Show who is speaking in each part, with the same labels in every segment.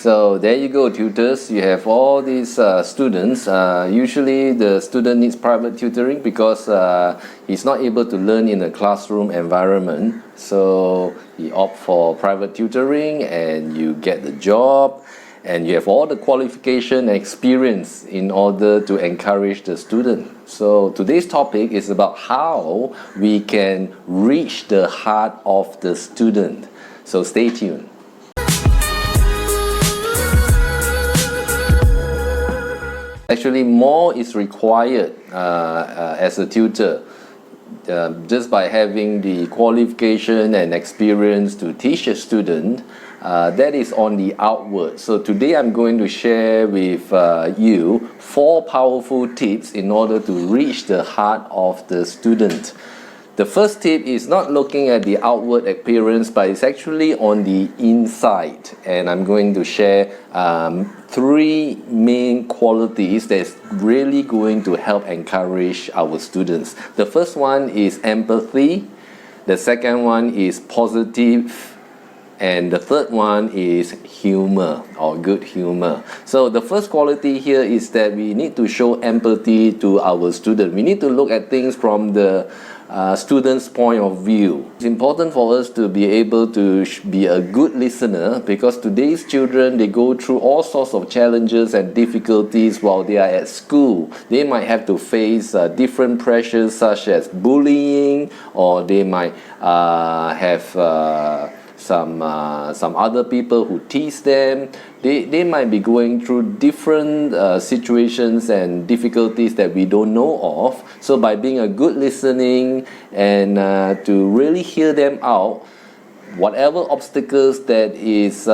Speaker 1: So there you go, tutors. You have all these students. Usually the student needs private tutoring because he's not able to learn in a classroom environment. So he opt for private tutoring and you get the job and you have all the qualification and experience in order to encourage the student. So today's topic is about how we can reach the heart of the student. So stay tuned. Actually, more is required as a tutor. Just by having the qualification and experience to teach a student, that is on the outward. So today I'm going to share with you 4 powerful tips in order to reach the heart of the student. The first tip is not looking at the outward appearance, but it's actually on the inside. And I'm going to share 3 main qualities that's really going to help encourage our students. The first one is empathy. The second one is positive. And the third one is humor or good humor. So the first quality here is that we need to show empathy to our student. We need to look at things from the student's point of view. It's important for us to be able to be a good listener because today's children, they go through all sorts of challenges and difficulties while they are at school. They might have to face different pressures such as bullying, or they might have some other people who tease them. They might be going through different situations and difficulties that we don't know of. So by being a good listening and to really hear them out, whatever obstacles that is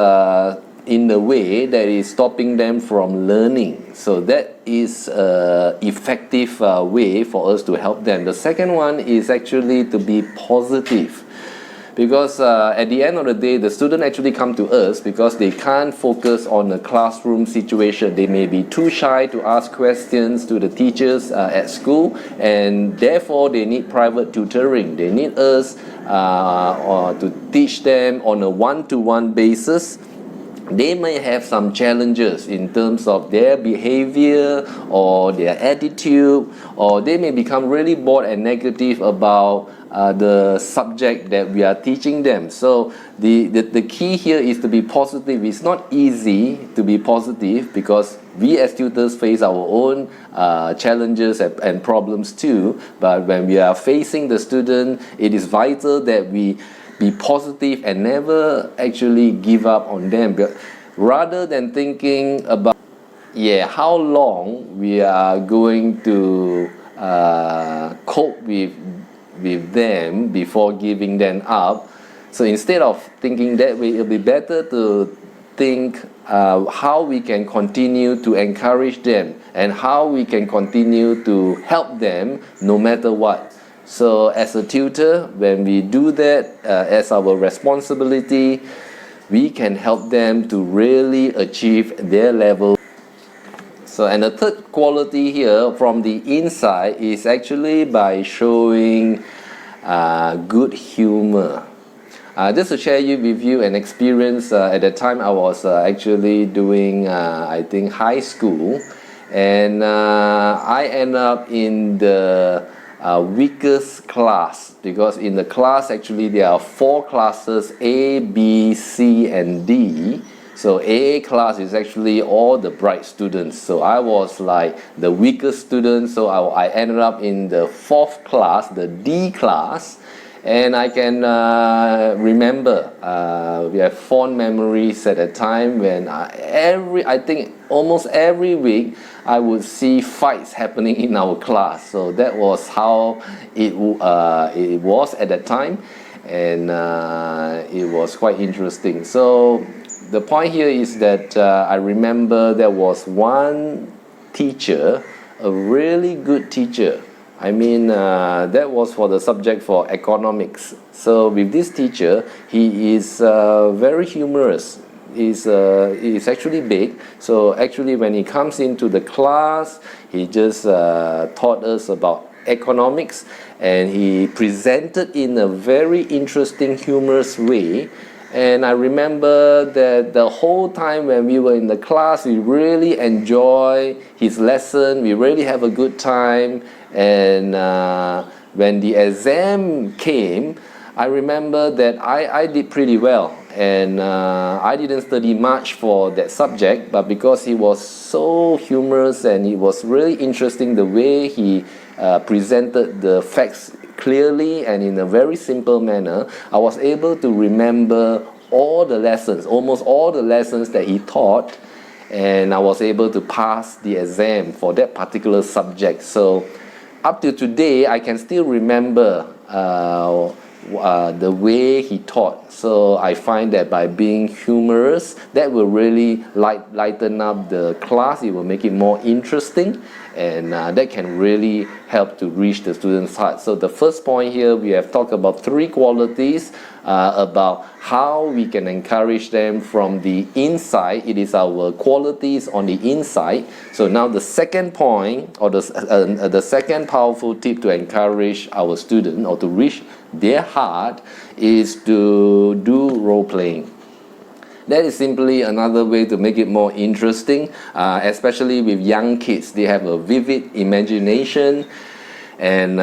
Speaker 1: in the way that is stopping them from learning. So that is an effective way for us to help them. The second one is actually to be positive. Because at the end of the day, the student actually come to us because they can't focus on a classroom situation. They may be too shy to ask questions to the teachers at school, and therefore they need private tutoring. They need us to teach them on a one-to-one basis. They may have some challenges in terms of their behavior or their attitude, or they may become really bored and negative about the subject that we are teaching them. So the key here is to be positive. It's not easy to be positive because we as tutors face our own challenges and problems too. But when we are facing the student, it is vital that we be positive and never actually give up on them. But rather than thinking about how long we are going to cope with them before giving them up. So instead of thinking that way, it'll be better to think how we can continue to encourage them and how we can continue to help them no matter what. So as a tutor, when we do that as our responsibility, we can help them to really achieve their level. So, and the third quality here from the inside is actually by showing good humor. Just to share with you an experience, at the time I was actually doing, I think, high school, and I ended up in the weakest class because in the class actually there are 4 classes, A, B, C and D. So A class is actually all the bright students. So I was like the weakest student. So I ended up in the 4th class, the D class. And I can remember, we have fond memories at a time when I think almost every week I would see fights happening in our class. So that was how it was at that time, and it was quite interesting. So the point here is that I remember there was one teacher, a really good teacher. I mean, that was for the subject for economics. So with this teacher, he is very humorous. He's actually big. So actually when he comes into the class, he just taught us about economics, and he presented in a very interesting, humorous way. And I remember that the whole time when we were in the class, we really enjoy his lesson. We really have a good time. And when the exam came, I remember that I did pretty well. And I didn't study much for that subject, but because he was so humorous and it was really interesting the way he presented the facts clearly and in a very simple manner, I was able to remember all the lessons, almost all the lessons that he taught, and I was able to pass the exam for that particular subject. So up to today, I can still remember the way he taught. So I find that by being humorous, that will really lighten up the class. It will make it more interesting, and that can really help to reach the student's heart. So the first point here, we have talked about 3 qualities about how we can encourage them from the inside. It is our qualities on the inside. So now the second point, or the second powerful tip to encourage our student or to reach their heart, is to do role playing. That is simply another way to make it more interesting, especially with young kids. They have a vivid imagination, and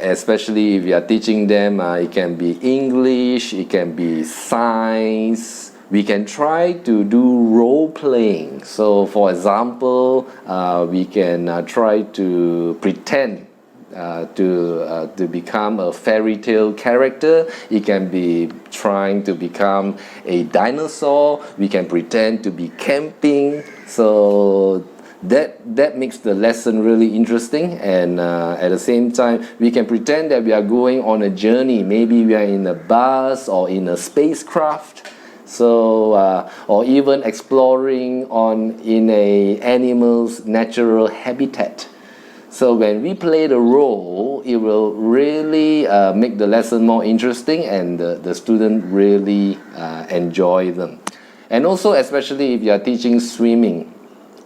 Speaker 1: especially if you are teaching them, it can be English, it can be science. We can try to do role playing. So for example, we can try to pretend to become a fairy tale character. It can be trying to become a dinosaur. We can pretend to be camping. So that makes the lesson really interesting, and at the same time we can pretend that we are going on a journey. Maybe we are in a bus or in a spacecraft. So or even exploring in a animal's natural habitat. So when we play the role, it will really make the lesson more interesting, and the student really enjoy them. And also, especially if you are teaching swimming,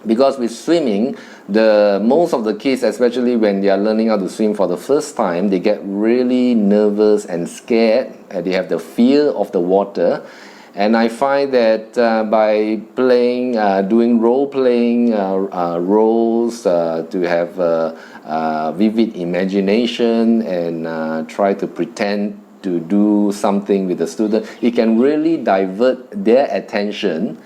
Speaker 1: because with swimming, most of the kids, especially when they are learning how to swim for the first time, they get really nervous and scared, and they have the fear of the water. And I find that by doing role-playing roles, to have vivid imagination and try to pretend to do something with the student, it can really divert their attention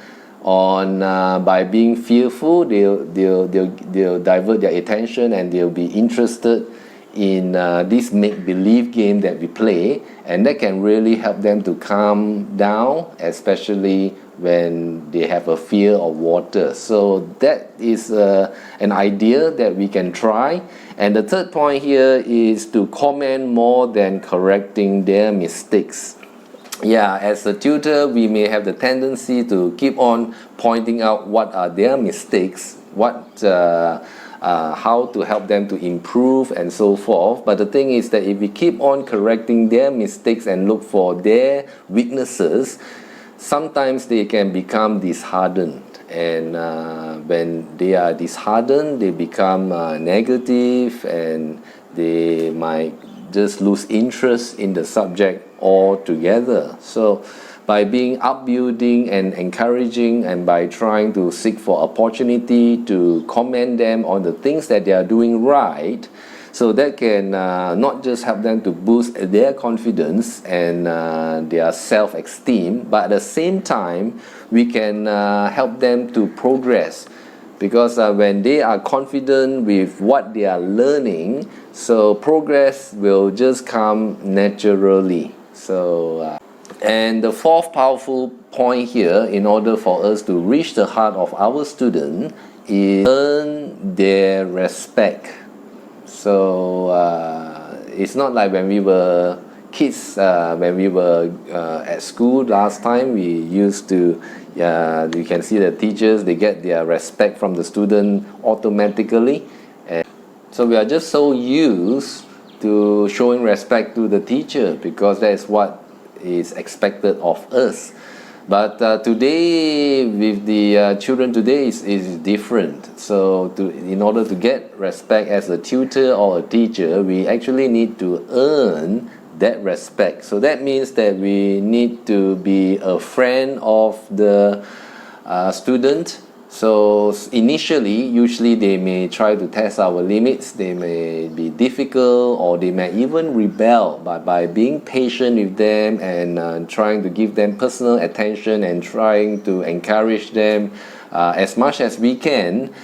Speaker 1: on by being fearful. They'll divert their attention, and they'll be interested in this make-believe game that we play, and that can really help them to calm down, especially when they have a fear of water. So that is an idea that we can try. And the third point here is to comment more than correcting their mistakes. Yeah, as a tutor, we may have the tendency to keep on pointing out what are their mistakes, how to help them to improve and so forth. But the thing is that if we keep on correcting their mistakes and look for their weaknesses, sometimes they can become disheartened. And when they are disheartened, they become negative, and they might just lose interest in the subject altogether. So by being upbuilding and encouraging, and by trying to seek for opportunity to commend them on the things that they are doing right, so that can not just help them to boost their confidence and their self-esteem, but at the same time we can help them to progress. Because when they are confident with what they are learning, so progress will just come naturally. So and the fourth powerful point here, in order for us to reach the heart of our student, is earn their respect. So it's not like when we were kids, when we were at school last time, we used to, you can see the teachers, they get their respect from the student automatically. And so we are just so used to showing respect to the teacher, because that is what is expected of us. But today, with the children today, is different. So in order to get respect as a tutor or a teacher, we actually need to earn that respect. So that means that we need to be a friend of the student. So initially, usually they may try to test our limits, they may be difficult, or they may even rebel. But by being patient with them and trying to give them personal attention and trying to encourage them as much as we can,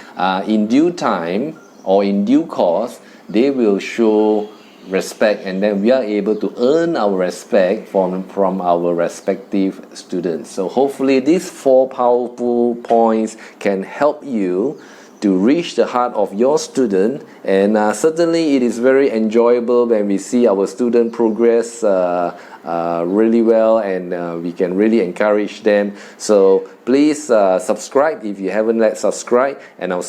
Speaker 1: in due time or in due course, they will show respect, and then we are able to earn our respect from our respective students. So hopefully these 4 powerful points can help you to reach the heart of your student, and certainly it is very enjoyable when we see our student progress really well, and we can really encourage them. So please subscribe if you haven't yet subscribed, and I'll see